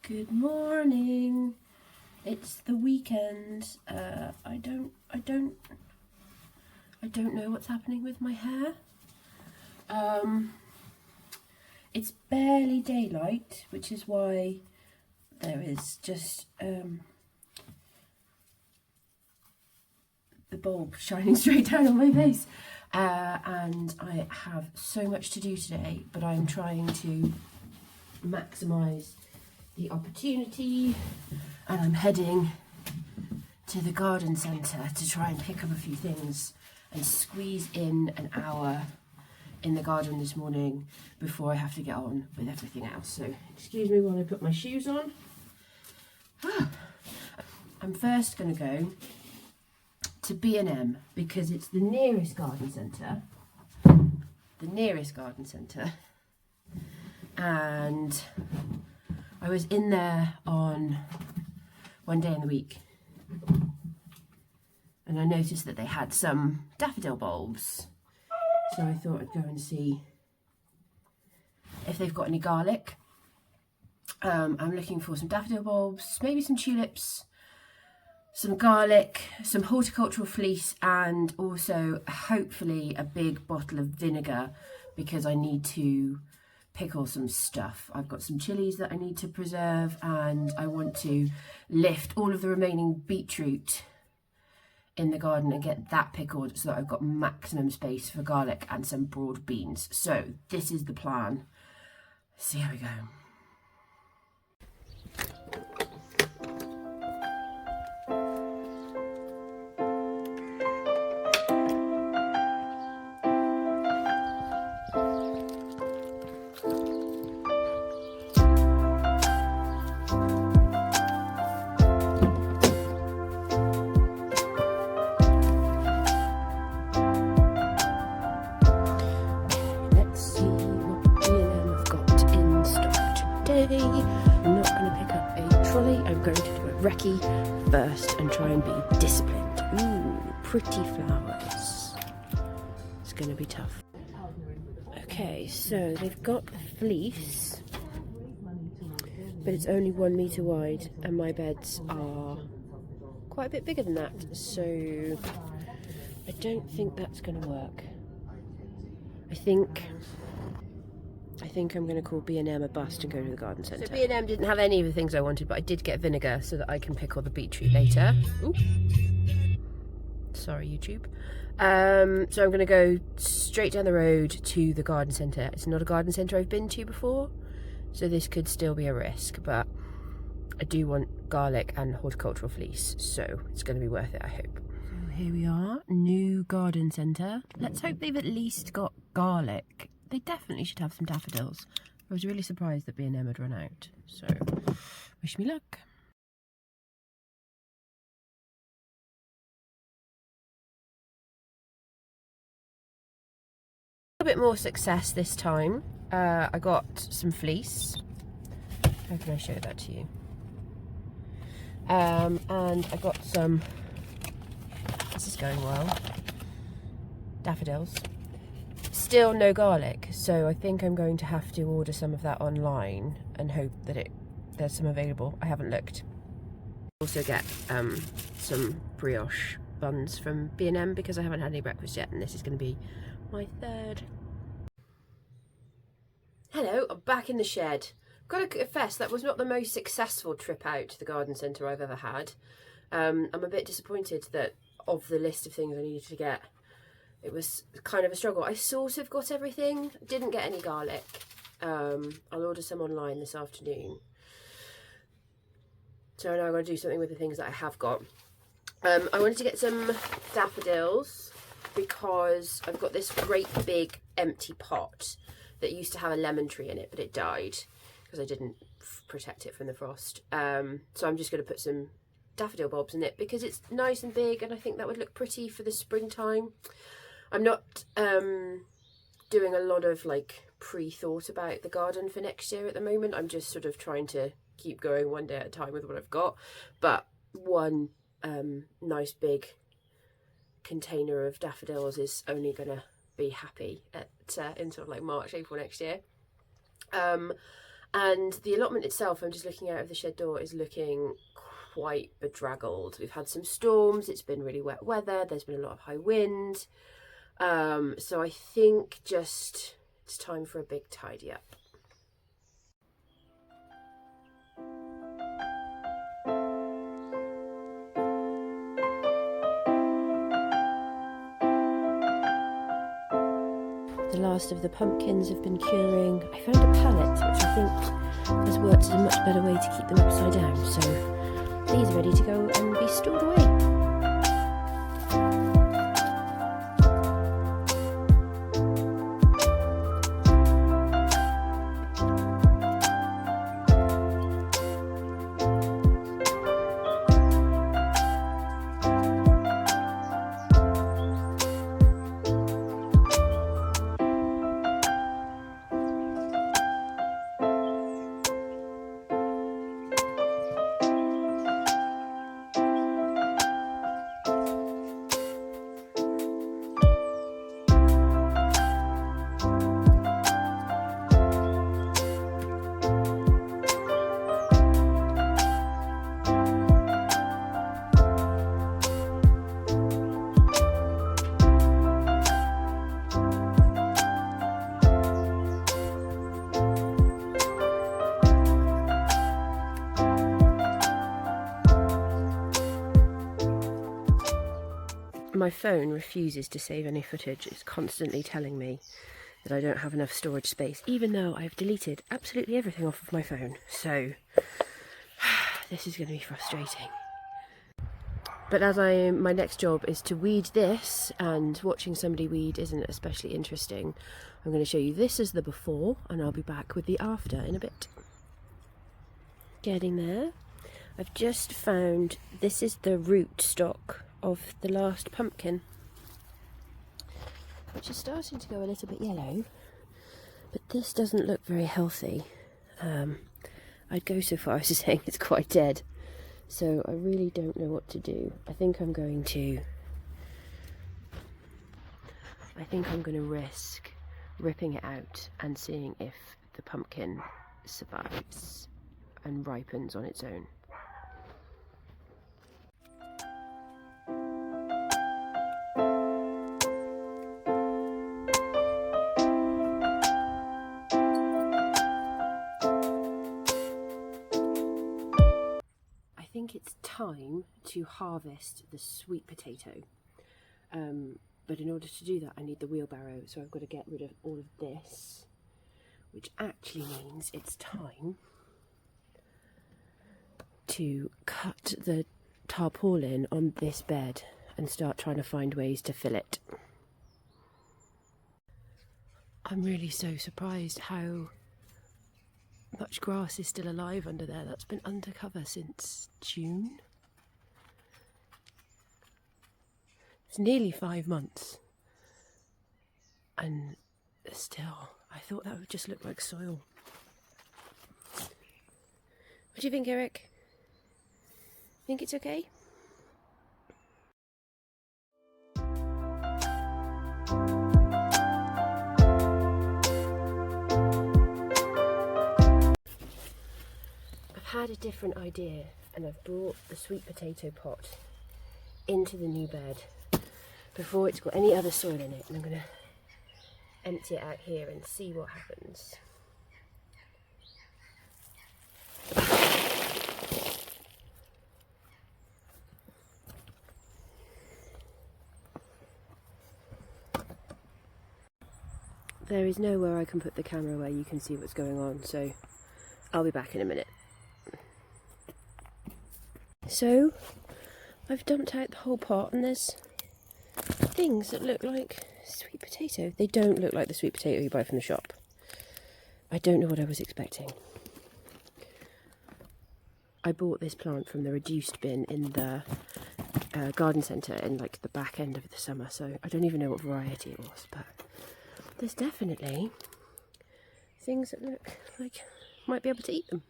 Good morning. It's the weekend. I don't know what's happening with my hair. It's barely daylight, which is why there is just the bulb shining straight down on my face. And I have so much to do today, but I'm trying to maximise the opportunity, and I'm heading to the garden centre to try and pick up a few things and squeeze in an hour in the garden this morning before I have to get on with everything else. So excuse me while I put my shoes on. I'm first going to go to B&M because it's the nearest garden centre. And I was in there on one day in the week and I noticed that they had some daffodil bulbs, so I thought I'd go and see if they've got any garlic. I'm looking for some daffodil bulbs, maybe some tulips, some garlic, some horticultural fleece, and also hopefully a big bottle of vinegar because I need to pickle some stuff. I've got some chilies that I need to preserve, and I want to lift all of the remaining beetroot in the garden and get that pickled so that I've got maximum space for garlic and some broad beans. So this is the plan. See how we go. I'm not going to pick up a trolley, I'm going to do a recce first and try and be disciplined. Ooh, pretty flowers. It's going to be tough. Okay, so they've got a fleece, but it's only 1 metre wide and my beds are quite a bit bigger than that, so I don't think that's going to work. I think I'm going to call B&M a bust and go to the garden centre. So B&M didn't have any of the things I wanted, but I did get vinegar so that I can pickle the beetroot later. Ooh. Sorry, YouTube. So I'm going to go straight down the road to the garden centre. It's not a garden centre I've been to before, so this could still be a risk, but I do want garlic and horticultural fleece, so it's going to be worth it, I hope. So here we are, new garden centre. Let's hope they've at least got garlic. They definitely should have some daffodils. I was really surprised that B&M had run out, so wish me luck. A bit more success this time. I got some fleece. How can I show that to you? And I got some, this is going well, daffodils. Still no garlic, so I think I'm going to have to order some of that online and hope that there's some available. I haven't looked. Also get some brioche buns from B&M because I haven't had any breakfast yet, and this is going to be my third. Hello, I'm back in the shed. Got to confess, that was not the most successful trip out to the garden centre I've ever had. I'm a bit disappointed that of the list of things I needed to get, it was kind of a struggle. I sort of got everything, didn't get any garlic. I'll order some online this afternoon. So now I'm going to do something with the things that I have got. I wanted to get some daffodils because I've got this great big empty pot that used to have a lemon tree in it, but it died because I didn't protect it from the frost. So I'm just going to put some daffodil bulbs in it because it's nice and big and I think that would look pretty for the springtime. I'm not doing a lot of like pre-thought about the garden for next year at the moment. I'm just sort of trying to keep going one day at a time with what I've got. But one nice big container of daffodils is only going to be happy at in sort of like March, April next year. And the allotment itself, I'm just looking out of the shed door, is looking quite bedraggled. We've had some storms, it's been really wet weather, there's been a lot of high wind. So I think just it's time for a big tidy up. The last of the pumpkins have been curing. I found a pallet, which I think has worked as a much better way to keep them upside down. So these are ready to go and be stored away. My phone refuses to save any footage. It's constantly telling me that I don't have enough storage space, even though I've deleted absolutely everything off of my phone. So this is going to be frustrating. But as my next job is to weed this, and watching somebody weed isn't especially interesting, I'm going to show you this as the before, and I'll be back with the after in a bit. Getting there. I've just found this is the root stock of the last pumpkin, which is starting to go a little bit yellow, but this doesn't look very healthy. I'd go so far as to saying it's quite dead, so I really don't know what to do. I think I'm going to risk ripping it out and seeing if the pumpkin survives and ripens on its own. I think it's time to harvest the sweet potato, but in order to do that I need the wheelbarrow, so I've got to get rid of all of this, which actually means it's time to cut the tarpaulin on this bed and start trying to find ways to fill it. I'm really so surprised how much grass is still alive under there. That's been undercover since June. It's nearly 5 months. And still, I thought that would just look like soil. What do you think, Eric? Think it's okay? Had a different idea, and I've brought the sweet potato pot into the new bed before it's got any other soil in it, and I'm going to empty it out here and see what happens. There is nowhere I can put the camera where you can see what's going on, so I'll be back in a minute. So, I've dumped out the whole pot, and there's things that look like sweet potato. They don't look like the sweet potato you buy from the shop. I don't know what I was expecting. I bought this plant from the reduced bin in the garden centre in like the back end of the summer, so I don't even know what variety it was, but there's definitely things that look like might be able to eat them.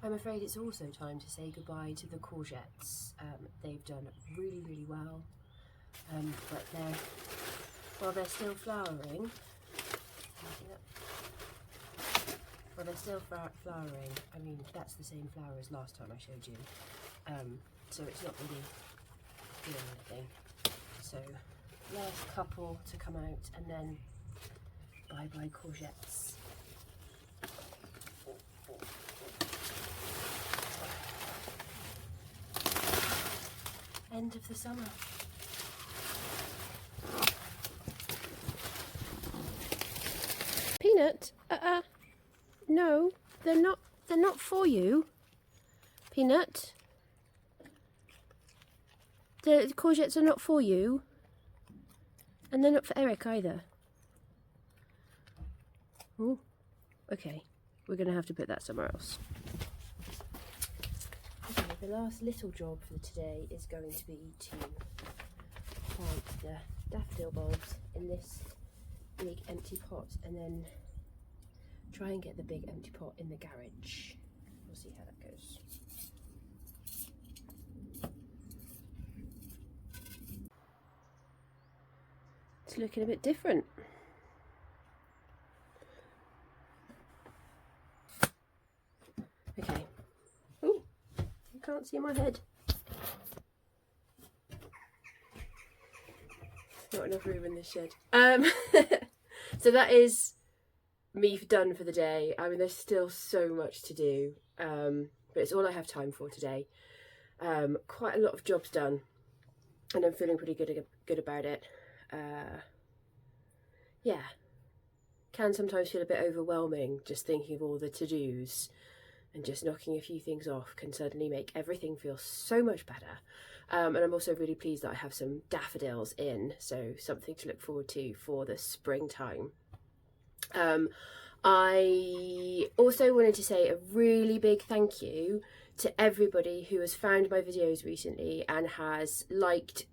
I'm afraid it's also time to say goodbye to the courgettes. They've done really, really well, but while they're still flowering, I mean, that's the same flower as last time I showed you, so it's not really doing anything. So last couple to come out, and then bye bye courgettes. End of the summer. Peanut, no, they're not for you. Peanut, the courgettes are not for you, and they're not for Eric either. Oh, okay, we're gonna have to put that somewhere else. Okay, the last little job for today is going to be to plant the daffodil bulbs in this big empty pot, and then try and get the big empty pot in the garage. We'll see how that goes. It's looking a bit different. Okay. Oh, you can't see my head. Not enough room in this shed. So that is me done for the day. I mean, there's still so much to do, but it's all I have time for today. Quite a lot of jobs done, and I'm feeling pretty good about it. Yeah, can sometimes feel a bit overwhelming just thinking of all the to-dos, and just knocking a few things off can suddenly make everything feel so much better. And I'm also really pleased that I have some daffodils in, so something to look forward to for the springtime. I also wanted to say a really big thank you to everybody who has found my videos recently and has liked,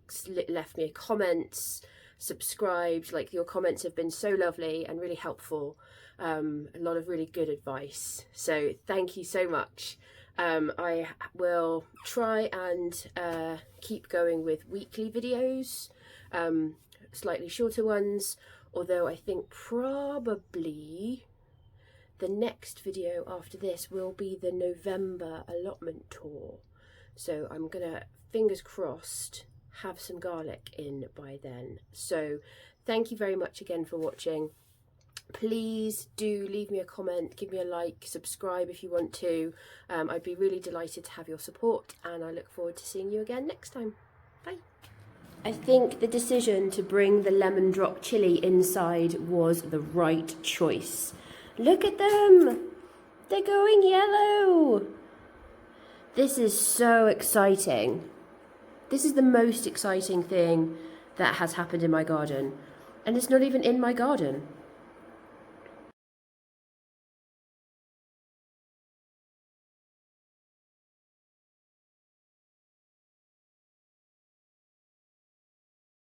left me comments, subscribed. Like, your comments have been so lovely and really helpful. A lot of really good advice, so thank you so much. I will try and keep going with weekly videos, slightly shorter ones, although I think probably the next video after this will be the November allotment tour. So I'm gonna, fingers crossed, have some garlic in by then. So thank you very much again for watching. Please do leave me a comment, give me a like, subscribe if you want to. I'd be really delighted to have your support, and I look forward to seeing you again next time. Bye. I think the decision to bring the lemon drop chili inside was the right choice. Look at them! They're going yellow! This is so exciting. This is the most exciting thing that has happened in my garden. And it's not even in my garden.